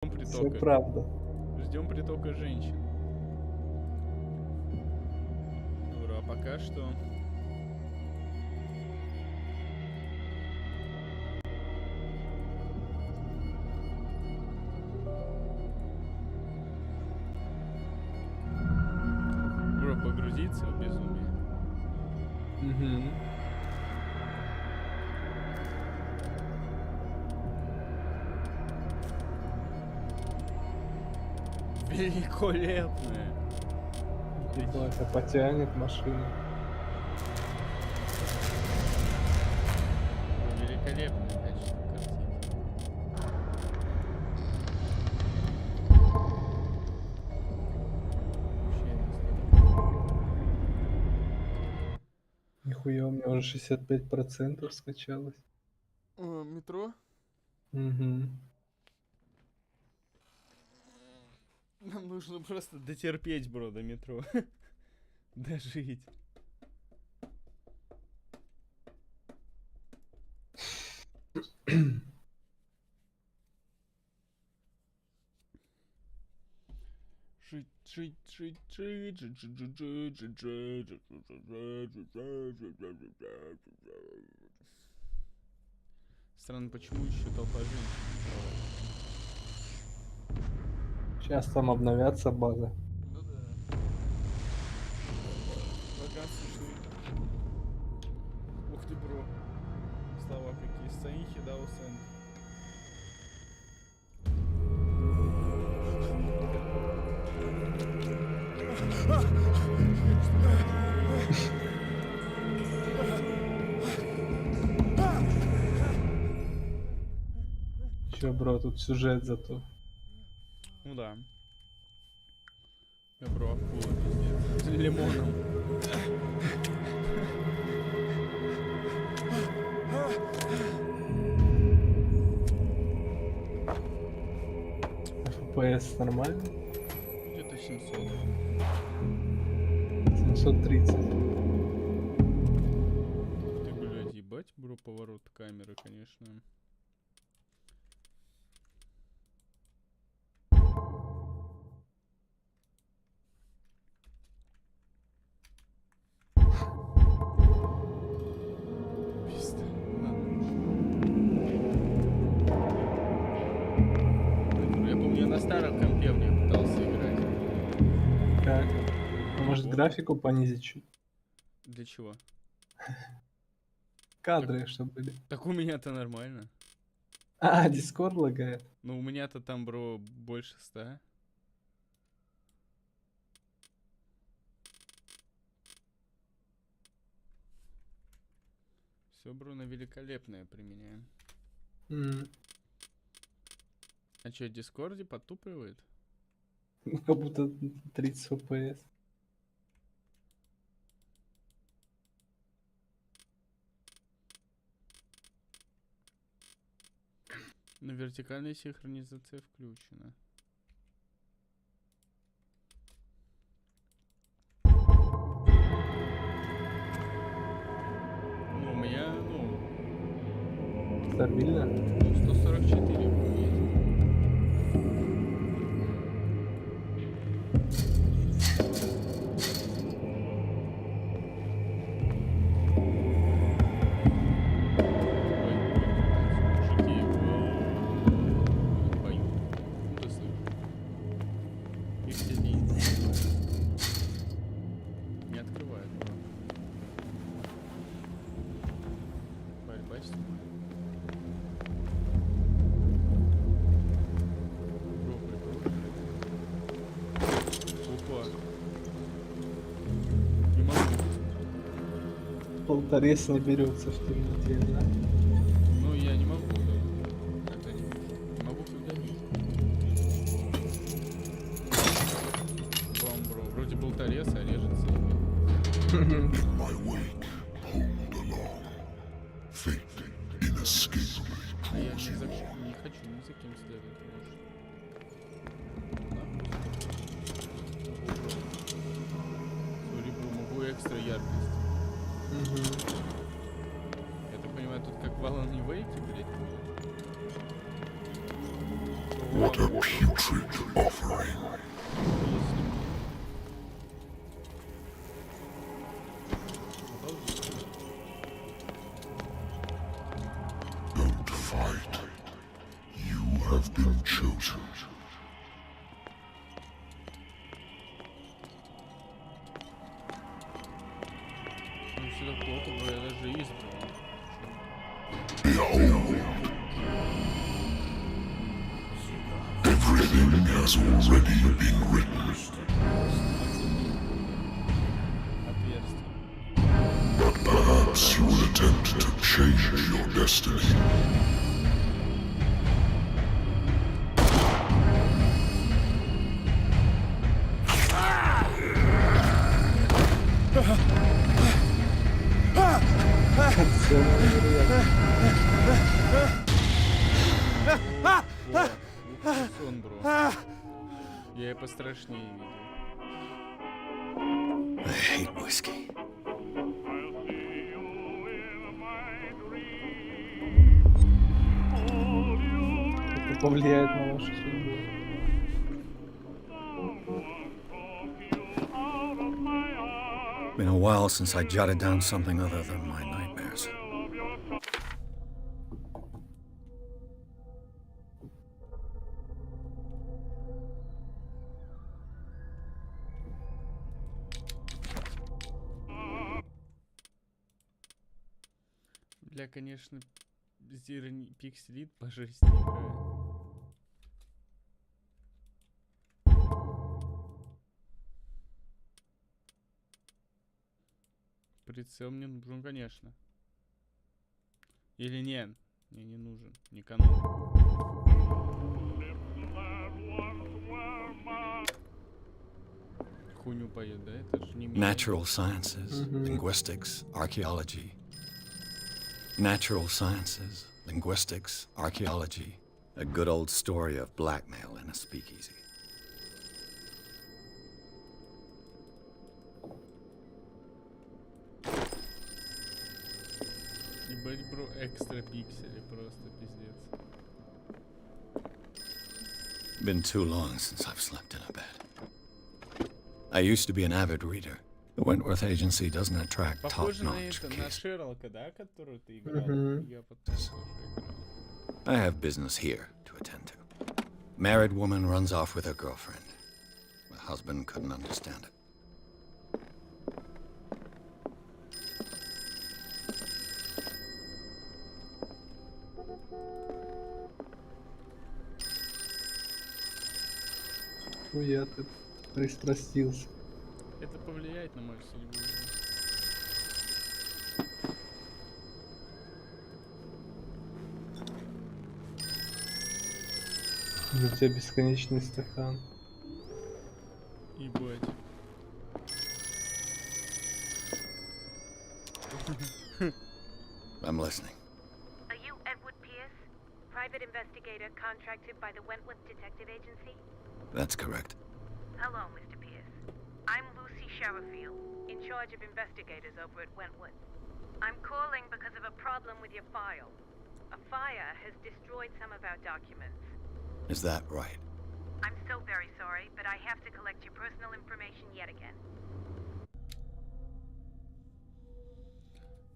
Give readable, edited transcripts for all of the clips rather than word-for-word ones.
Все притока. правда. Ждем притока женщин. Ура, пока что. Ура, погрузиться в безумие. Угу. Великолепная. Это потянет машину. Великолепное качество картинки. Нихуя, у меня уже 65% скачалось. Метро? Угу. Нам нужно просто дотерпеть, бро, до метро. Дожить. Странно, почему еще толпа женщин? Сейчас там обновятся базы. Ну да. Вакансии шли. Ух ты, бро. Слова какие. Саинхи Даусен. Че, бро, тут сюжет зато. Ну да. Я бро, акула пиздец. С лимоном. FPS нормально? Где-то 700. 730. Ты, блядь, ебать, бро, поворот камеры, конечно. Пизда. Я помню, я на старом компе в нее пытался играть. Как? А может графику понизить чуть? Для чего? Кадры, чтобы были. Так у меня-то нормально. А, Discord лагает. Ну у меня-то там, бро, больше 100. Все, бро, на великолепное применяем. А что, в Дискорде подтупливает? Как будто 30 FPS. Но вертикальная синхронизация включена. Ну, у меня, Стабильно? 144 будет. Мужики, поют. Ты слышишь? Их сидит. Не открывает. Борьба с ним. Опа. Не могу. Полторез не берется в темноте, да? Ну, я не могу, да. Когда не могу удалить. Бам, бро. Вроде болторез, а режется. А я не хочу ни за кем следовать, может. Смотри, бро, могу экстра яркость. Я так понимаю, тут как в Alan Wake, блядь, будет. a putrid offering. Don't fight. You have been chosen. Ну все так плохо, бро, я даже избрал. Behold. Everything has already been written. Отверстие. But perhaps you will attempt to change your destiny. Сон, бро. Я и пострашнее видел. I hate whiskey. Это повлияет на вашу судьбу. Been a while since I jotted down something other than my nightmares. Бля, конечно, пикселит по жести играет. Прицел мне нужен, конечно. Или нет? Мне не нужен. Не канон. Хуйню поет, да? Это же не Natural sciences, linguistics, archaeology. Natural sciences, linguistics, archaeology. A good old story of blackmail in a speakeasy. Ебать, бро, экстра пиксели, просто пиздец. Been too long since I've slept in a bed. I used to be an avid reader. The Wentworth Agency doesn't attract Похоже на top-notch это, на cases. Шерлока, да, которую ты играл? Я потом тоже играл. I have business here to attend to. Married woman runs off with her girlfriend. The husband couldn't understand it. Хуя ты пристрастился. Это повлияет на мою судьбу. У тебя бесконечный стакан. Ебать. I'm listening. Are you Edward Pierce, private investigator contracted by the Wentworth Detective Agency? That's correct. Hello, Mr. Pierce. I'm Lucy Sherrifield, in charge of investigators over at Wentworth. I'm calling because of a problem with your file. A fire has destroyed some of our documents. Is that right? I'm so very sorry, but I have to collect your personal information yet again.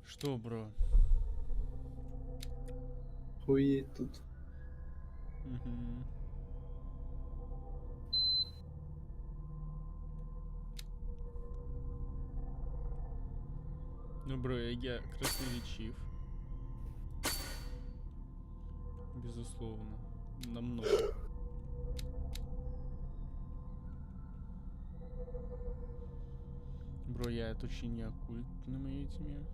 Что, бро? Хуеть тут. Мгм. Ну, бро, я красноречив. Безусловно. Намного. Бро, я от учения оккультными этими.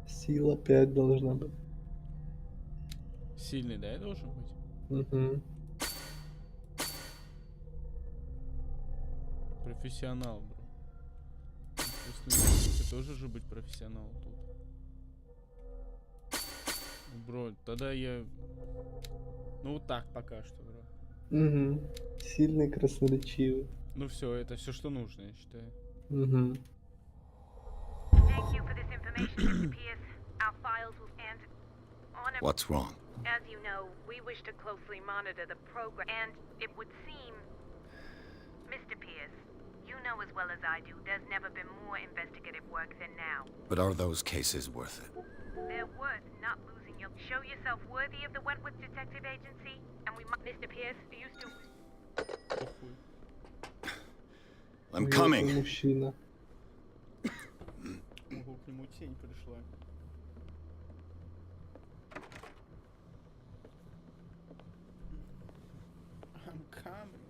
Сила 5 должна быть. Сильный, да, я должен быть? Угу. Профессионал, бро. Просто тоже же быть профессионал тут. Бро, тогда я... Ну вот так пока что, бро. Угу. Сильный, красноречивый. Ну все, это все, что нужно, я считаю. Угу. Thank you for this information, Mr. Pierce. Our files will end on gonna... What's wrong? As you know, we wish to closely monitor the program, and it would seem... Mr. Pierce, you know as well as I do, there's never been more investigative work than now. But are those cases worth it? They're worth not losing your... Show yourself worthy of the Wentworth Detective Agency, and we might... Mr. Pierce, do you still... Похуй. I'm Ой, coming. Мужчина. Ого, к нему тень пришла. I'm coming.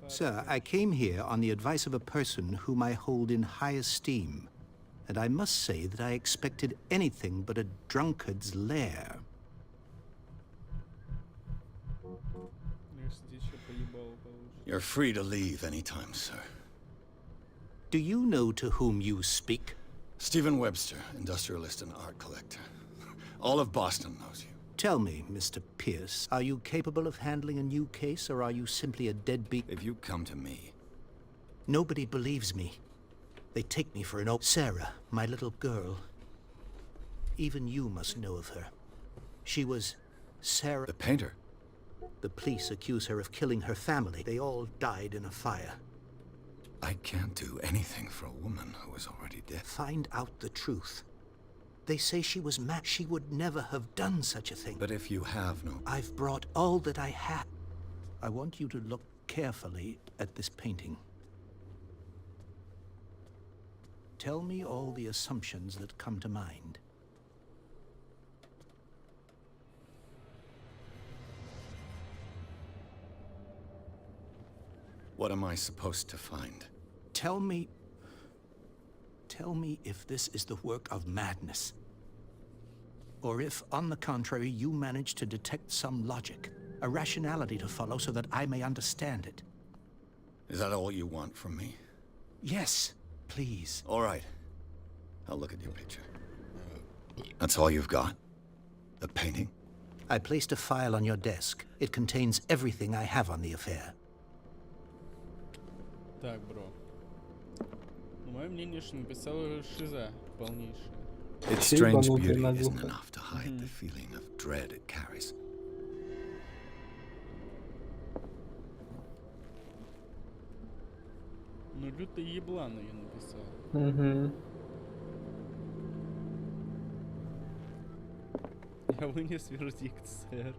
Sir, I came here on the advice of a person whom I hold in high esteem, and I must say that I expected anything but a drunkard's lair. Я ж здесь ещё поебало получше. You're free to leave anytime, sir. Do you know to whom you speak? Stephen Webster, industrialist and art collector. All of Boston knows you. Tell me, Mr. Pierce, are you capable of handling a new case, or are you simply a deadbeat? If you come to me, Nobody believes me. They take me for an old... Sarah, my little girl. Even you must know of her. She was Sarah... the painter. The police accuse her of killing her family. They all died in a fire. I can't do anything for a woman who is already dead. Find out the truth. They say she was mad. She would never have done such a thing. But if you have no... I've brought all that I have. I want you to look carefully at this painting. Tell me all the assumptions that come to mind. What am I supposed to find? Tell me if this is the work of madness. Or if, on the contrary, you manage to detect some logic, a rationality to follow so that I may understand it. Is that all you want from me? Yes, please. All right. I'll look at your picture. That's all you've got? The painting? I placed a file on your desk. It contains everything I have on the affair. Так, бро. Ну, мое мнение, что написал шиза полнейшая. Its Все strange ебанутые beauty на isn't духа. enough to hide the feeling of dread it carries. Ну, лютая еблана я написал. Угу. Я вынес вердикт, сэр.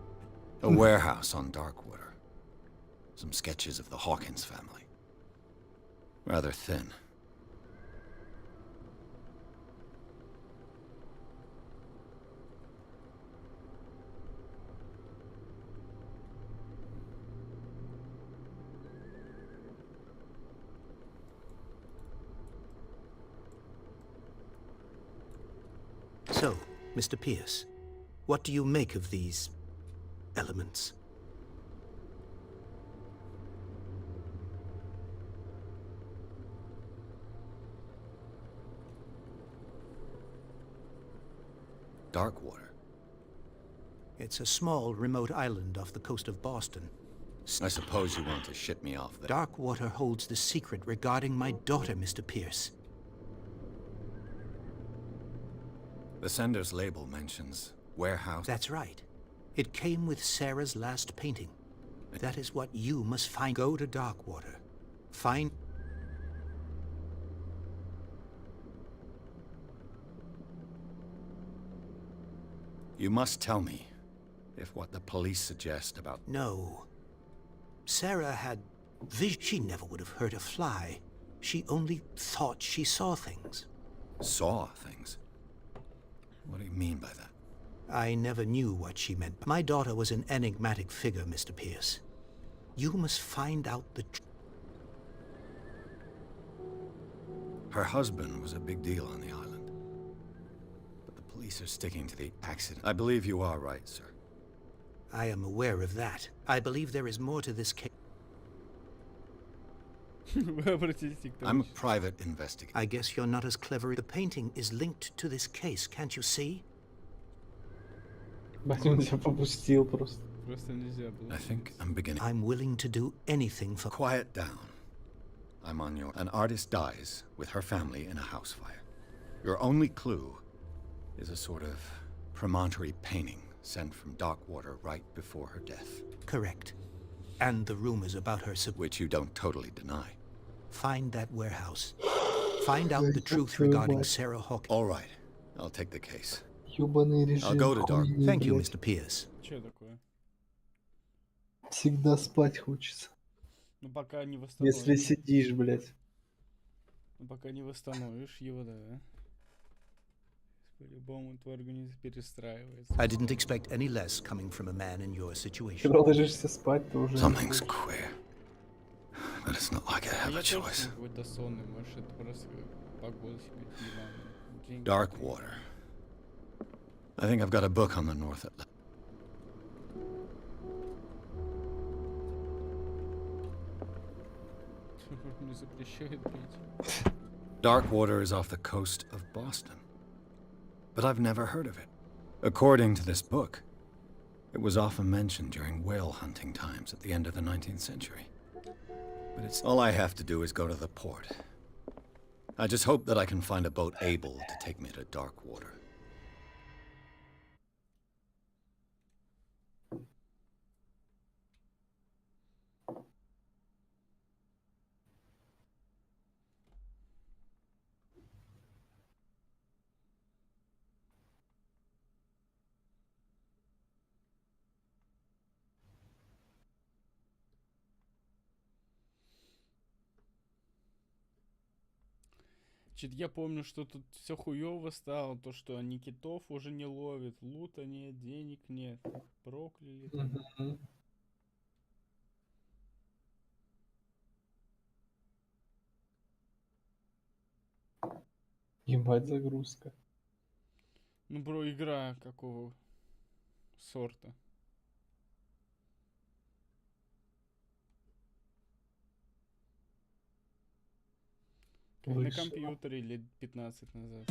A warehouse on Darkwater. Some sketches of the Hawkins family. Rather thin. So, Mr. Pierce, what do you make of these elements? Darkwater. It's a small, remote island off the coast of Boston. I suppose you want to ship me off there. Darkwater holds the secret regarding my daughter, Mr. Pierce. The sender's label mentions warehouse. That's right. It came with Sarah's last painting. That is what you must find. Go to Darkwater. Find... You must tell me if what the police suggest about... No. Sarah had vision. She never would have hurt a fly. She only thought she saw things. saw things. What do you mean by that? I never knew what she meant. My daughter was an enigmatic figure, Mr. Pierce. You must find out the truth. Her husband was a big deal on the island. But the police are sticking to the accident. I believe you are right, sir. I am aware of that. I believe there is more to this case. Вы обратитесь к I'm a тому, private investigator. I guess you're not as clever. The painting is linked to this case, can't you see? Батя, он тебя попустил просто. просто нельзя было. I think I'm beginning. I'm willing to do anything for... Quiet down. I'm on your... An artist dies with her family in a house fire. Your only clue is a sort of promontory painting sent from Darkwater right before her death. Correct. And the rumors about her Which you don't totally deny. Find that warehouse. Find out the truth regarding Sarah Hawkins. All right, I'll take the case. Ёбаный I'll режим. go to Dark. хуйни, Thank you, блядь. Mr. Pierce. Че такое? Всегда спать хочется. Ну пока не восстановишь. Если сидишь, блядь. Ну пока не восстановишь его, да. По-любому твой организм перестраивается. I didn't expect any less coming from a man in your situation. Когда ложишься спать, то уже... Something's queer. But it's not like I А have я a тоже choice. какой-то сонный, может это просто погода какая-то ебаная. Деньги. Darkwater. I think I've got a book on the North Atlantic. Не запрещает пить. Darkwater is off the coast of Boston. But I've never heard of it. According to this book, it was often mentioned during whale hunting times at the end of the 19th century. But it's all I have to do is go to the port. I just hope that I can find a boat able to take me to Darkwater. Значит, я помню, что тут все хуёво стало, то, что они китов уже не ловят, лута нет, денег нет, прокляли. Мгм. Ебать загрузка. Ну, бро, игра какого сорта? Как на Вышла. компьютере лет 15 назад.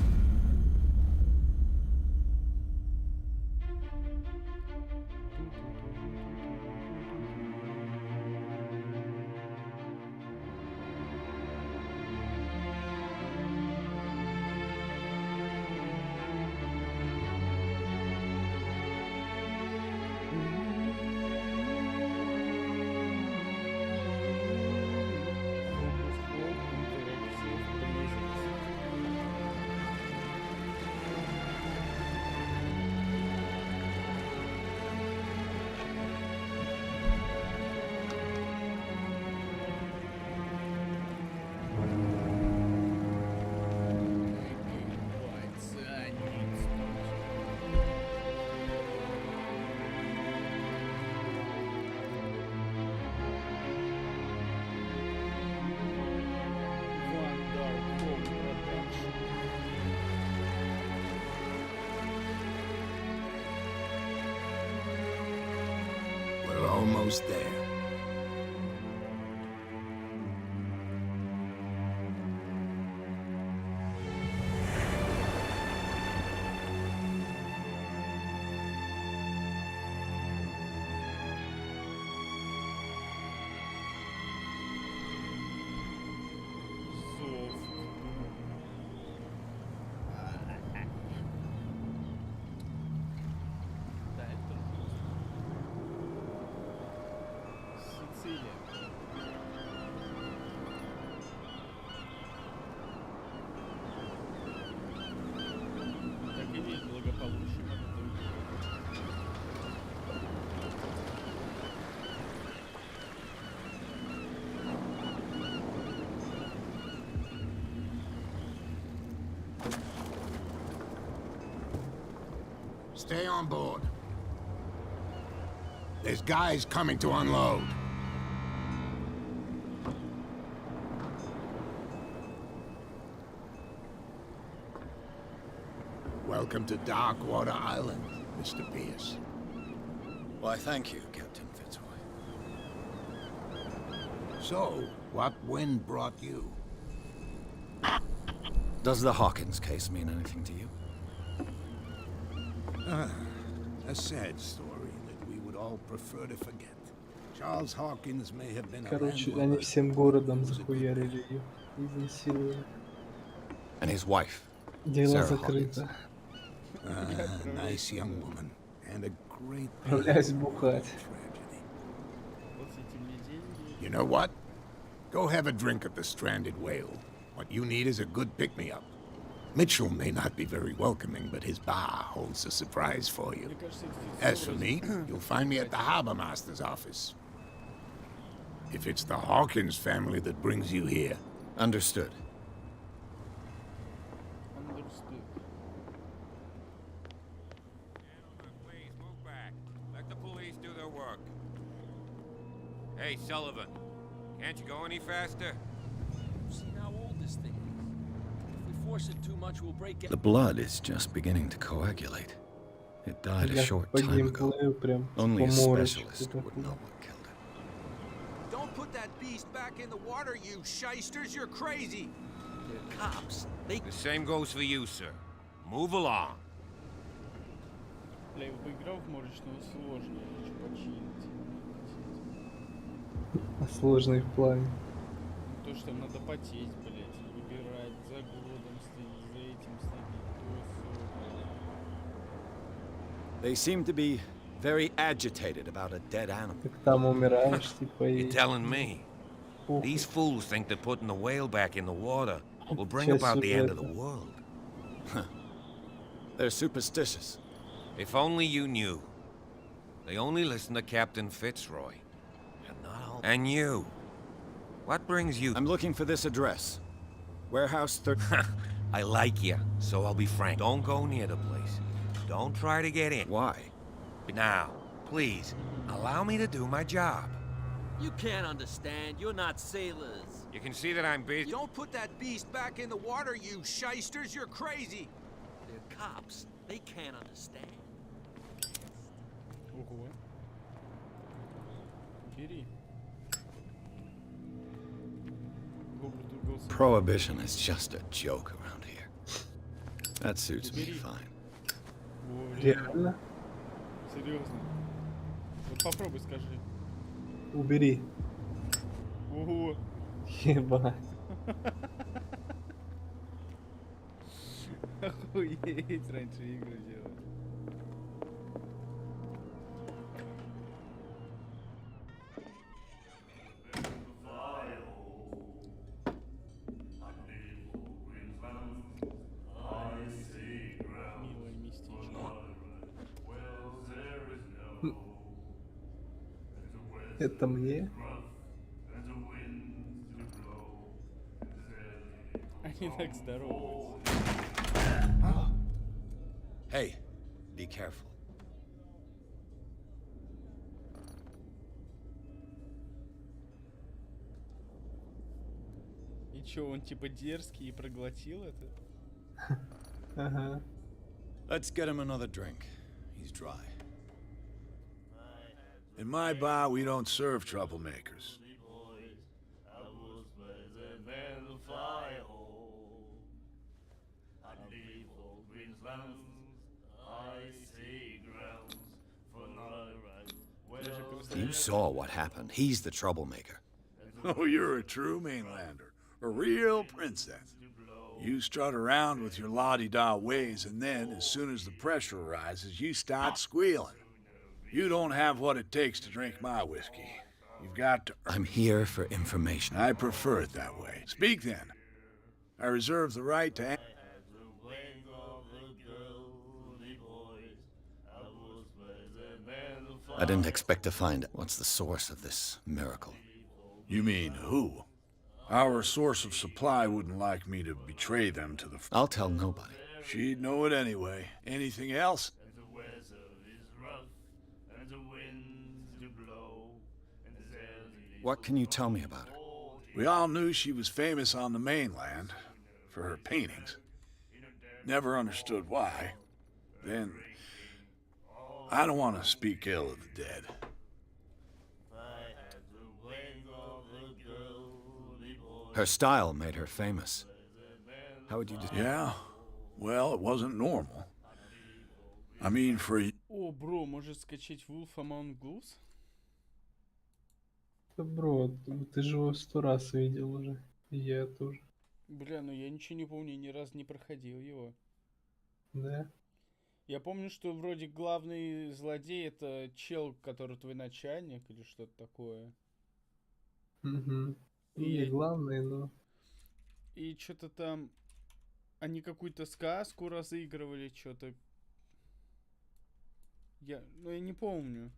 We're almost there. Зов. Да, это Сицилия. Так и есть благополучие. Stay on board. There's guys coming to unload. Welcome to Darkwater Island, Mr. Pierce. Why, thank you, Captain Fitzroy. So, what wind brought you? Does the Hawkins case mean anything to you? A sad story that we would all prefer to forget. Charles Hawkins may have been a Короче, landlord. они всем городом захуярили ее. Изнасиловали. And his wife, Дело Sarah закрыто. Nice young woman. And a great Отправляюсь бухать. tragedy. Платите мне деньги. You know what? Go have a drink at the Stranded Whale. What you need is a good pick-me-up. Mitchell may not be very welcoming, but his bar holds a surprise for you. Мне кажется, это As for me, you'll find me at the harbor master's office. If it's the Hawkins family that brings you here, Understood. Understood. Gentlemen, please move back. Let the police do their work. Hey, Sullivan, can't you go any faster? See how old this thing is. If we force it too much, we'll break it. The blood is just beginning to coagulate. It died a Я short по time ago. геймплею прям Only a поморочку specialist would такой. know what killed it. Don't put that beast back in the water, you shysters. You're crazy. The cops, they... The same goes for you, sir. Move along. Бля, я поиграл в морочного сложно, я хочу починить. Сложный в плане. То, что там надо потеть, блять, выбирать, за годом следить, за этим следить, то всё. They seem to be very agitated about a dead animal. Так там умираешь, типа, You're и... telling me? Ух, These fools think that putting the whale back in the water will bring Часть about the end of the сюжета. world. They're superstitious. If only you knew. They only listen to Captain Fitzroy. And not all... And you. What brings you... I'm looking for this address. Warehouse 30. I like you, so I'll be frank. Don't go near the place. Don't try to get in. Why? Now, please, allow me to do my job. You can't understand. You're not sailors. You can see that I'm busy. Don't put that beast back in the water, you shysters. You're crazy. They're cops. They can't understand. Ого. Бери. Гоблин другался. Prohibition is just a joke around here. That suits me Убери. fine. О, Реально? Серьезно. Вот попробуй скажи. Убери. Ого. Ебать. Охуеть, раньше игры делали. Милое местечко. Это мне? Они так здороваются. Hey, be careful. И чё, он типа дерзкий и проглотил это? Ага. Let's get him another drink. He's dry. In my bar, we don't serve troublemakers. Даже You saw what happened. He's the troublemaker. Oh, you're a true mainlander. A real princess. You strut around with your la-di-da ways, and then, as soon as the pressure arises, you start squealing. You don't have what it takes to drink my whiskey. You've got to earn. I'm here for information. I prefer it that way. Speak then. I reserve the right to... I didn't expect to find it. What's the source of this miracle? You mean who? Our source of supply wouldn't like me to betray them to the... I'll tell nobody. She'd know it anyway. Anything else? What can you tell me about her? We all knew she was famous on the mainland for her paintings. Never understood why. Then, I don't want to speak ill of the dead. Her style made her famous. How would you Yeah? Well, it wasn't normal. I mean, for... О, бро, может скачать Wolf Among Us? Да, бро, ты же его 100 раз видел уже. И я тоже. Бля, ну я ничего не помню, ни разу не проходил его. Да? Я помню, что вроде главный злодей это чел, который твой начальник или что-то такое. Угу. И Не я- главный, но... И что-то там они какую-то сказку разыгрывали, что-то. Я не помню.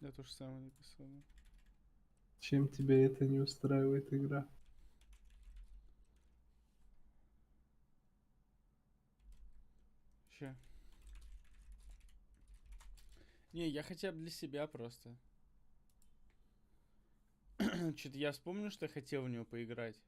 Я то же самое написал. Чем тебя это не устраивает игра? Ща. Не, я хотя бы для себя просто. Что-то я вспомнил, что я хотел в него поиграть.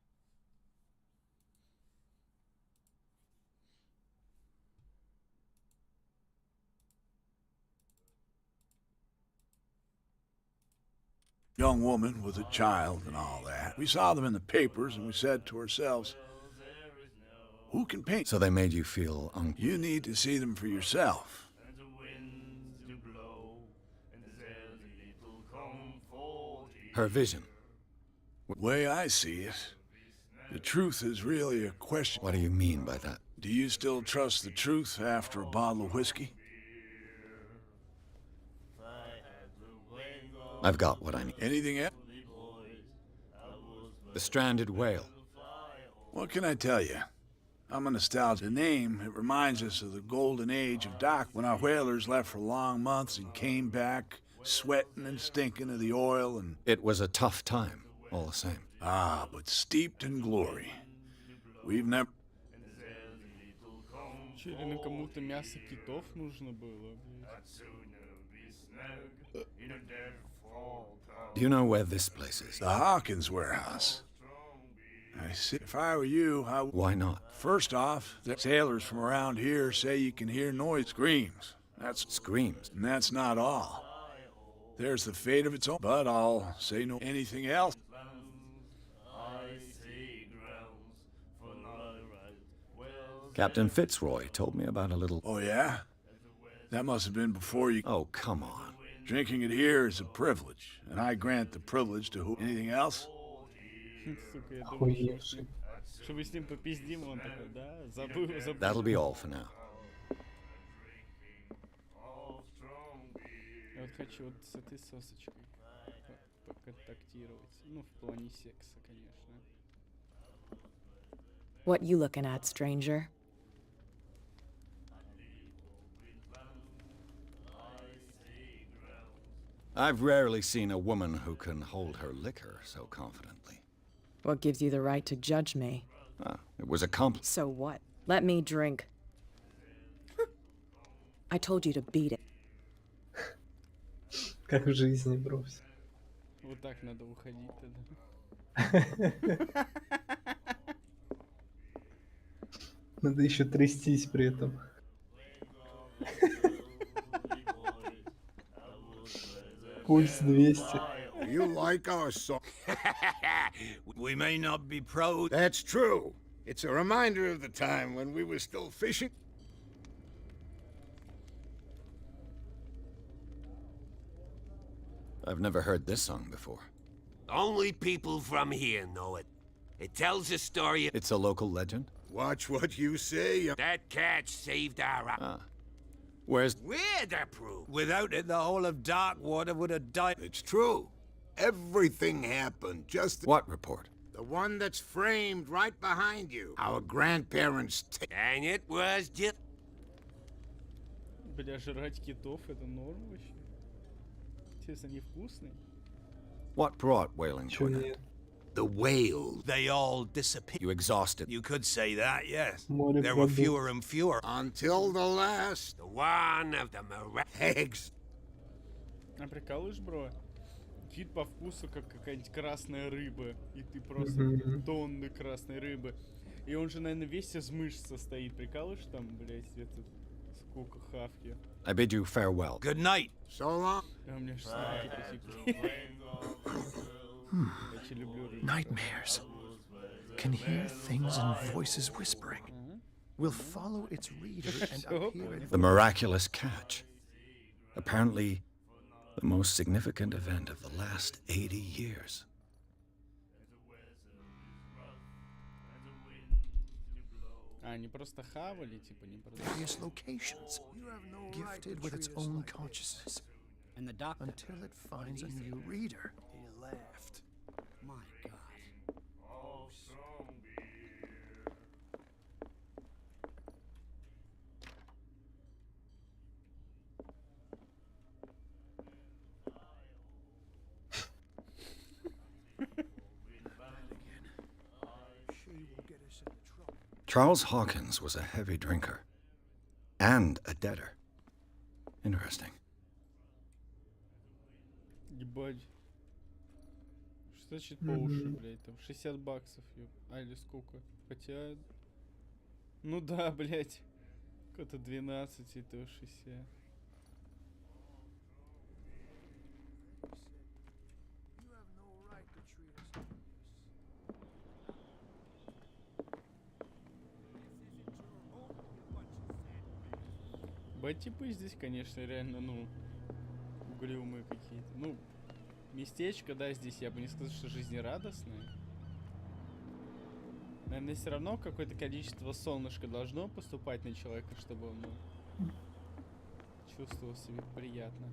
Young woman with a child and all that. We saw them in the papers and we said to ourselves, who can paint? So they made you feel You need to see them for yourself. her vision. Way I see it, the truth is really a question. What do you mean by that? Do you still trust the truth after a bottle of whiskey? I've got what I need. Anything else? The stranded whale. What can I tell you? I'm a nostalgic. The name, it reminds us of the golden age of dock when our whalers left for long months and came back sweating and stinking of the oil and... It was a tough time, all the same. Ah, but steeped in glory. We've never... Че, или кому-то мясо китов нужно было, блядь? Do you know where this place is? The Hawkins warehouse. I see. If I were you, I... Why not? First off, the sailors from around here say you can hear noise screams. That's... Screams. And that's not all. There's the fate of its own. But I'll say no anything else. Captain Fitzroy told me about a little... Oh, yeah? That must have been before you... Oh, come on. Drinking it here is a privilege, and I grant the privilege to who... Anything else? Сука, я думал, Охуевший. что мы с ним попиздим, он такой, да? Забыл. That'll be all for now. Я вот хочу вот с этой сосочкой поконтактировать. Ну, в плане секса, конечно. What you looking at, stranger? I've rarely seen a woman who can hold her liquor so confidently. What gives you the right to judge me? Ah, it was a compliment. So what? Let me drink. I told you to beat it. Как в жизни, брось. Вот так надо уходить тогда. Надо еще трястись при этом. Пульс 200. You like our song? We may not be proud. That's true. It's a reminder of the time when we were still fishing. I've never heard this song before. Only people from here know it. It tells a story. It's a local legend? Watch what you say. That catch saved our... Ah. Where's... We're the proof. Without it, the whole of Darkwater would have died. It's true. Everything happened just... What report? The one that's framed right behind you. Our grandparents... And it was just... Бля, жрать китов это норм вообще? Интересно, они вкусные? What brought whaling to Чё an end? нет? The whale. They all disappeared. You exhausted. You could say that, yes. Море There were воды. fewer and fewer. Until the last... The one of the eggs. А прикалываешь, бро? Кит по вкусу как какая-нибудь красная рыба. И ты просто Мгм. тонны красной рыбы. И он же, наверное, весь из мышц состоит. Прикалываешь там, блядь, этот... Сколько хавки. I bid you farewell. Good night. So long. А у меня аж слюнки потекли. Я очень люблю рыбу. Nightmares. Can hear things and voices whispering. Will follow its reader and appear in... The miraculous catch. Apparently, the most significant event of the last 80 years. А, они просто хавали, типа, не продали. various locations, gifted with its own consciousness, And the doctor. until it finds a new reader. He left. My God. Charles Hawkins was a heavy drinker. And a debtor. Interesting. Ебать. Что значит по уши, блядь? Там 60 баксов, ёп. А, или сколько? Хотя... Ну да, блядь. Какое-то 12, и то 60. Типы здесь, конечно, реально, ну, угрюмые какие-то. Ну, местечко, да, здесь я бы не сказал, что жизнерадостное. Наверное, все равно какое-то количество солнышка должно поступать на человека, чтобы он, ну, чувствовал себя приятно.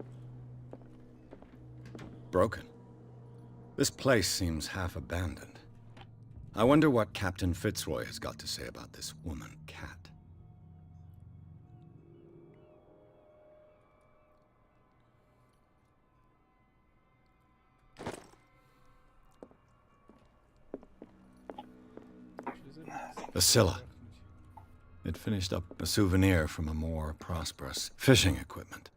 Broken. This place seems half abandoned. I wonder what Captain Fitzroy has got to say about this woman cat. A Scylla. It finished up a souvenir from a more prosperous fishing equipment.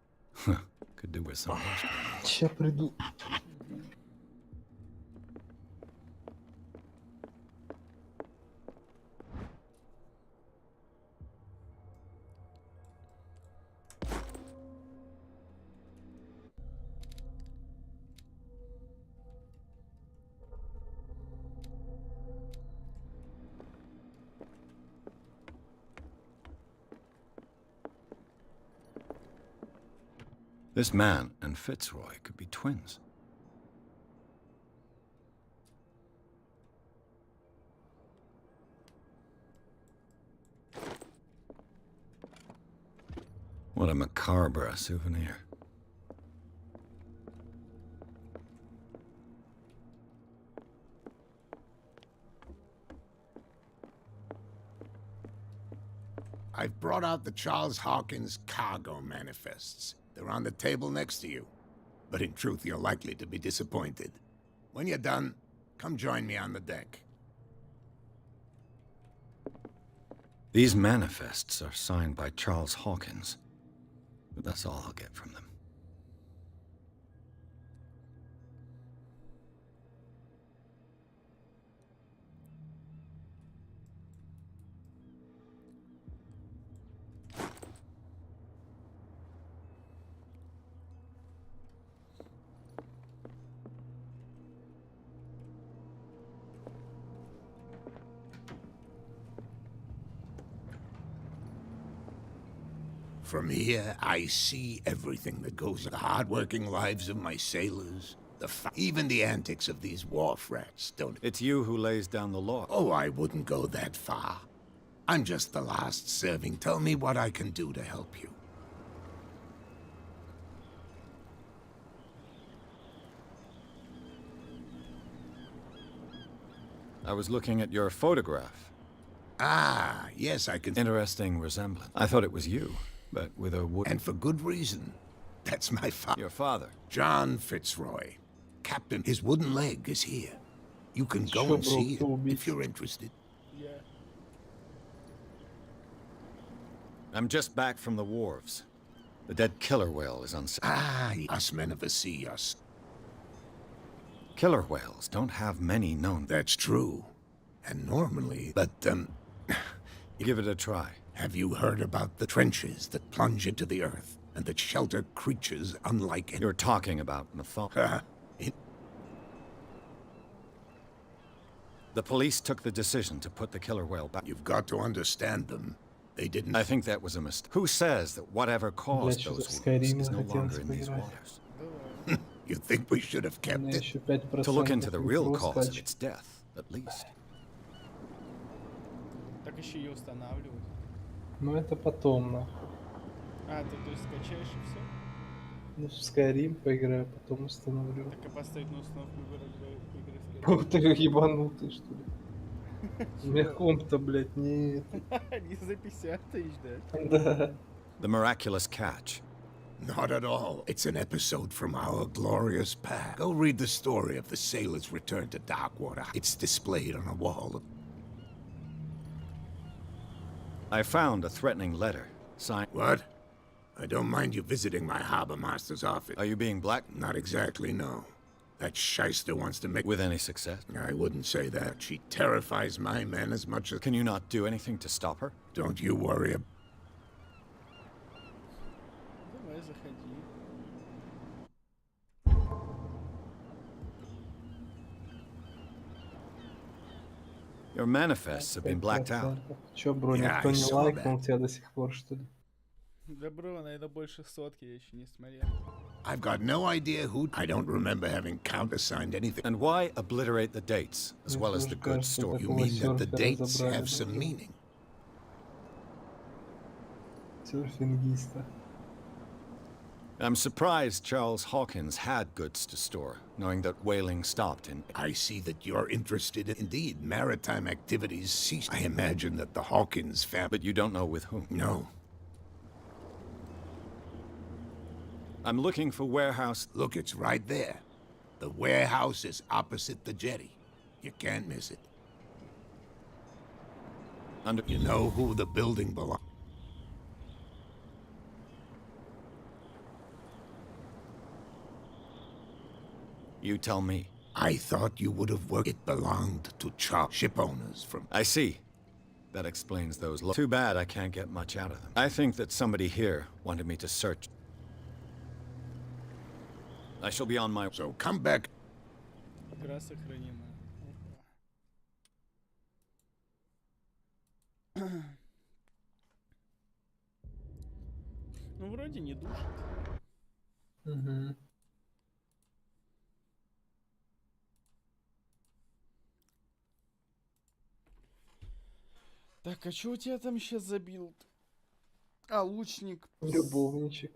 Could do with some horsepower. Сейчас приду. This man and Fitzroy could be twins. What a macabre souvenir. I've brought out the Charles Hawkins cargo manifests. They're on the table next to you. But in truth, you're likely to be disappointed. When you're done, come join me on the deck. These manifests are signed by Charles Hawkins, but that's all I'll get from them. From here, I see everything that goes in the hard-working lives of my sailors, even the antics of these wharf rats, don't it? It's you who lays down the law. Oh, I wouldn't go that far. I'm just the last serving. Tell me what I can do to help you. I was looking at your photograph. Ah, yes, I can... Interesting resemblance. I thought it was you, but with a wood... And for good reason. That's my father. Your father? John Fitzroy. Captain, his wooden leg is here. You can go and see it if you're interested. Yeah. I'm just back from the wharves. The dead killer whale is on... Ah, us men of the sea, us. Killer whales don't have many known... That's true. And normally, but, Give it a try. Have you heard about the trenches that plunge into the earth and that shelter creatures unlike any... You're talking about mythology. The police took the decision to put the killer whale back. You've got to understand them. They didn't... I think that was a mistake. Who says that whatever caused those wounds is no longer in these waters? You think we should have kept it? To look into the real cause of its death, at least. Так еще ее устанавливать? Ну это потом, нахуй. А, ты то есть скачаешь и все? Ну, в скайрим поиграю, потом установлю. Так и поставить на установку игры Вот ты ебанутый, что ли? У меня комп-то, блядь, не... Не за 50 тысяч, да? Да. The miraculous catch. Not at all. It's an episode from our glorious past. Go read the story of the sailor's return to Darkwater. It's displayed on a wall. I found a threatening letter, signed... What? I don't mind you visiting my harbor master's office. Are you being black? Not exactly, no. That shyster wants to make... With any success? I wouldn't say that. She terrifies my men as much as... Can you not do anything to stop her? Don't you worry. Давай, заходи. Your manifests have been blacked out. Чё, бро, Yeah, никто I не saw лайкнул тебя до сих пор, что ли? Да, бро, наверное, больше сотки я еще не смотрел. I've got no idea who... I don't remember having countersigned anything. And why obliterate the dates, as well as the good story? You mean that the dates have some meaning? Серфингиста. I'm surprised Charles Hawkins had goods to store, knowing that whaling stopped in... I see that you're interested in... Indeed, maritime activities ceased. I imagine that the Hawkins family... But you don't know with whom? No. I'm looking for warehouse... Look, it's right there. The warehouse is opposite the jetty. You can't miss it. Under... You know who the building belongs... You tell me. I thought you would have worked... It belonged to ship owners from... I see. That explains those... Too bad I can't get much out of them. I think that somebody here wanted me to search... I shall be on my... So come back... Игра сохранена. Ну, вроде не душит. Угу. Так, а чё у тебя там сейчас забил? А, лучник. Любовничек.